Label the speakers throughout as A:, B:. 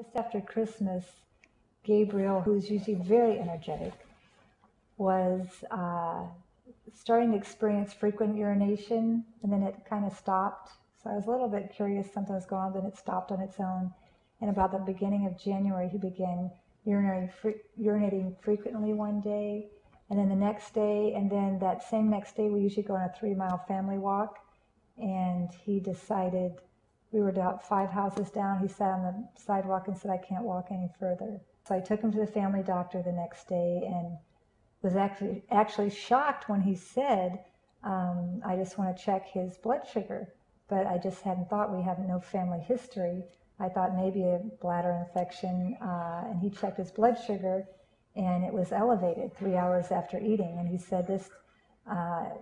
A: Just after Christmas, Gabriel, who is usually very energetic, was starting to experience frequent urination, and then it kind of stopped. So I was a little bit curious, something was going on, then it stopped on its own. And about the beginning of January, he began urinating frequently one day, and then the next day, and then that same next day, we usually go on a 3-mile family walk, and he decided, we were about 5 houses down, he sat on the sidewalk and said, I can't walk any further. So I took him to the family doctor the next day and was actually shocked when he said, I just want to check his blood sugar. But I just hadn't thought, we have no family history. I thought maybe a bladder infection, and he checked his blood sugar and it was elevated 3 hours after eating. And he said, this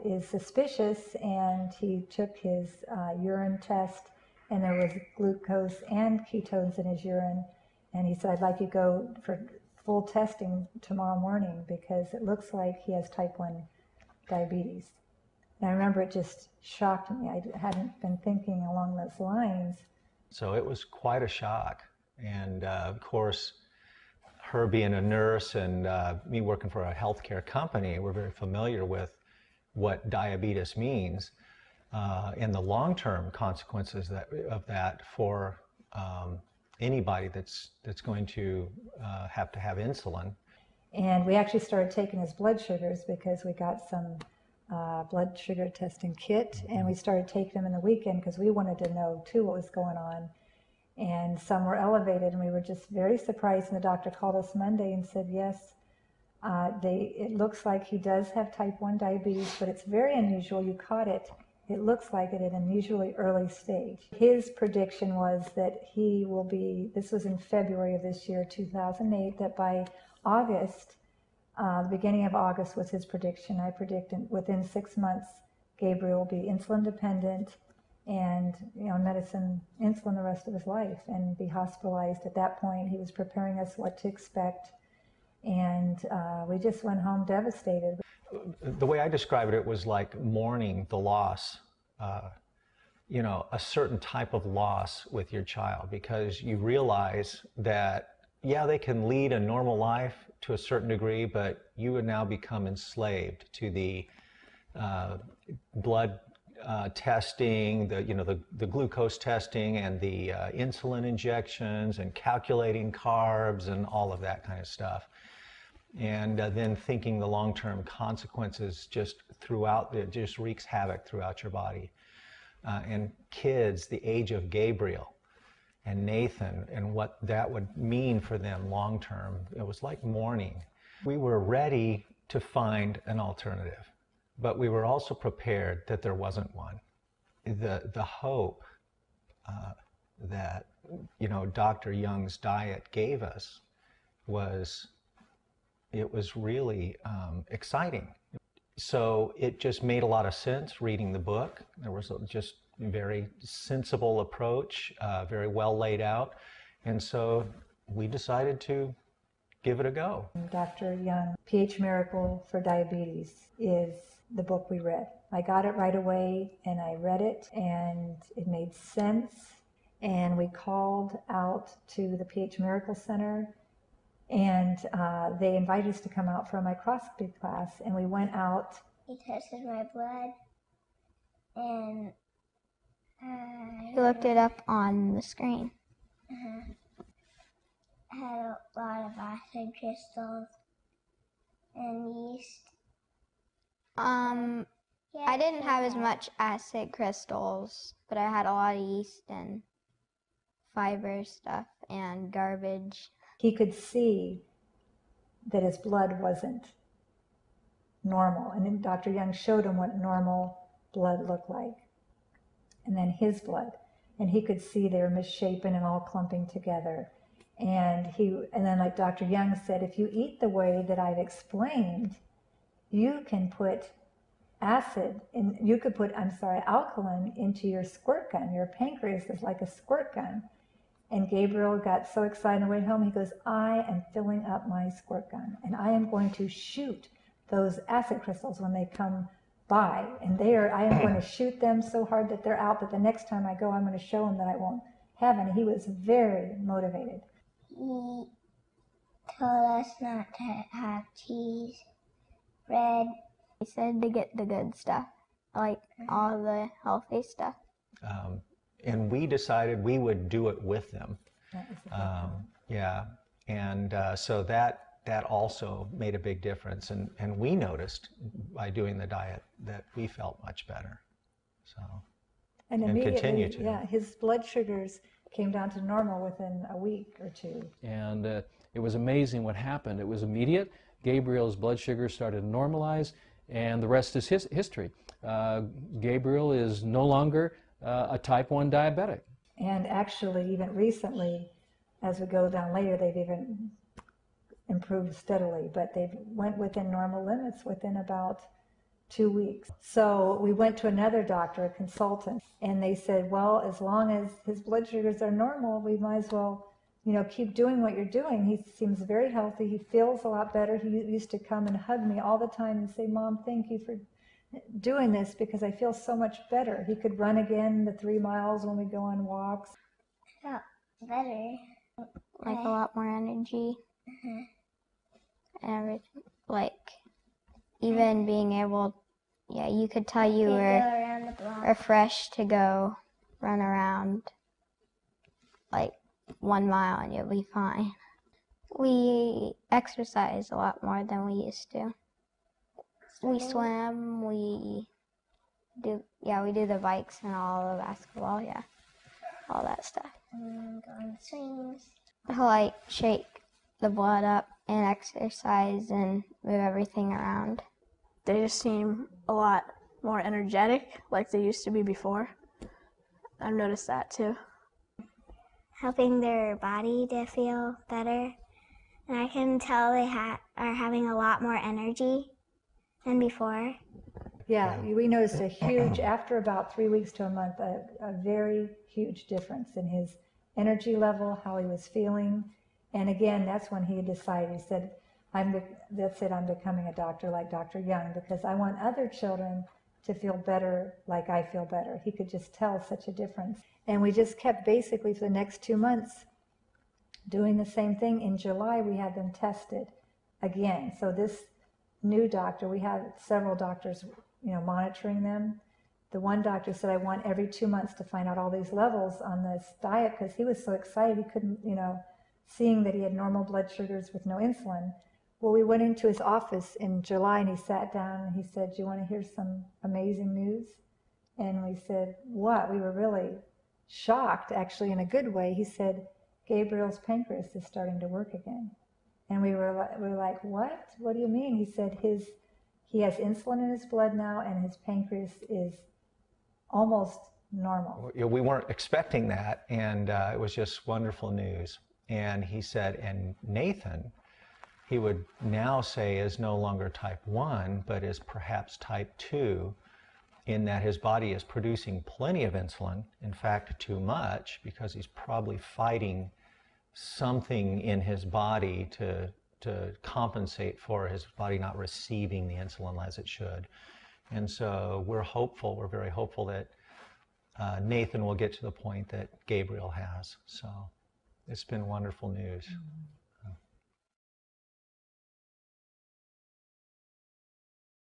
A: is suspicious, and he took his urine test, and there was glucose and ketones in his urine. And he said, I'd like you to go for full testing tomorrow morning because it looks like he has type 1 diabetes. And I remember it just shocked me. I hadn't been thinking along those lines.
B: So it was quite a shock. And of course, her being a nurse and me working for a healthcare company, we're very familiar with what diabetes means and the long-term consequences of that for anybody that's going to have insulin.
A: And we actually started taking his blood sugars because we got some blood sugar testing kit, and we started taking them in the weekend because we wanted to know too what was going on. And some were elevated, and we were just very surprised. And the doctor called us Monday and said, yes, it looks like he does have type 1 diabetes, but it's very unusual. You caught it. It looks like it at an unusually early stage. His prediction was that he will be, this was in February of this year, 2008, that by August, the beginning of August was his prediction. I predicted within 6 months, Gabriel will be insulin dependent and medicine, insulin the rest of his life, and be hospitalized. At that point, he was preparing us what to expect, and we just went home devastated.
B: The way I described it was like mourning the loss, a certain type of loss with your child, because you realize that, yeah, they can lead a normal life to a certain degree, but you would now become enslaved to the blood testing, the glucose testing, and the insulin injections, and calculating carbs, and all of that kind of stuff. And then thinking the long-term consequences just throughout, it just wreaks havoc throughout your body. And kids, the age of Gabriel and Nathan, and what that would mean for them long-term, it was like mourning. We were ready to find an alternative, but we were also prepared that there wasn't one. The hope that Dr. Young's diet gave us was really exciting. So it just made a lot of sense reading the book. There was just a very sensible approach, very well laid out. And so we decided to give it a go.
A: Dr. Young, pH Miracle for Diabetes is the book we read. I got it right away, and I read it, and it made sense. And we called out to the pH Miracle Center, and they invited us to come out for a microscopy class, and we went out.
C: He tested my blood, and
D: he looked it up on the screen.
C: I had a lot of acid crystals and yeast.
D: I didn't have as much acid crystals, but I had a lot of yeast and fiber stuff and garbage.
A: He could see that his blood wasn't normal, and then Dr. Young showed him what normal blood looked like, and then his blood, and he could see they were misshapen and all clumping together. And then, like Dr. Young said, if you eat the way that I've explained, you can put alkaline into your squirt gun. Your pancreas is like a squirt gun. And Gabriel got so excited on the way home, he goes, I am filling up my squirt gun, and I am going to shoot those acid crystals when they come by. And I am going to shoot them so hard that they're out, that the next time I go, I'm going to show them that I won't have any. He was very motivated.
C: he told us not to have cheese, bread.
D: He said to get the good stuff, like all the healthy stuff.
B: And we decided we would do it with them. Yeah, and so that also made a big difference, and we noticed by doing the diet that we felt much better. So
A: and
B: continue to.
A: Yeah, his blood sugars came down to normal within a week or two.
E: And it was amazing what happened. It was immediate. Gabriel's blood sugar started to normalize, and the rest is history. Gabriel is no longer a type 1 diabetic.
A: And actually, even recently, as we go down later, they've even improved steadily, but they went within normal limits within about 2 weeks. So we went to another doctor, a consultant, and they said, well, as long as his blood sugars are normal, we might as well, keep doing what you're doing. He seems very healthy. He feels a lot better. He used to come and hug me all the time and say, Mom, thank you for doing this because I feel so much better. He could run again the 3 miles when we go on walks.
C: Felt better.
D: Like a lot more energy. And everything. Like, even being able, you could tell you were refreshed to go run around like 1 mile and you'll be fine. We exercise a lot more than we used to. We swim, we do the bikes and all the basketball, all that stuff.
C: Go on swings.
D: Like shake the blood up and exercise and move everything around.
F: They just seem a lot more energetic like they used to be before. I've noticed that too.
C: Helping their body to feel better. And I can tell they are having a lot more energy than before.
A: Yeah, we noticed a huge, after about 3 weeks to a month, a very huge difference in his energy level, how he was feeling. And again, that's when he decided, he said, that's it, I'm becoming a doctor like Dr. Young because I want other children to feel better like I feel better. He could just tell such a difference. And we just kept basically for the next 2 months doing the same thing. In July, we had them tested again. So this new doctor, we had several doctors, monitoring them. The one doctor said, I want every 2 months to find out all these levels on this diet because he was so excited he couldn't, seeing that he had normal blood sugars with no insulin. Well, we went into his office in July and he sat down and he said, do you want to hear some amazing news? And we said, what? We were really shocked, actually, in a good way. He said, Gabriel's pancreas is starting to work again. And we were like, what? What do you mean? He said he has insulin in his blood now and his pancreas is almost normal.
B: We weren't expecting that, and it was just wonderful news. And he said, and Nathan, he would now say is no longer type 1, but is perhaps type 2, in that his body is producing plenty of insulin, in fact, too much, because he's probably fighting something in his body to compensate for his body not receiving the insulin as it should. And so we're very hopeful that Nathan will get to the point that Gabriel has. So it's been wonderful news.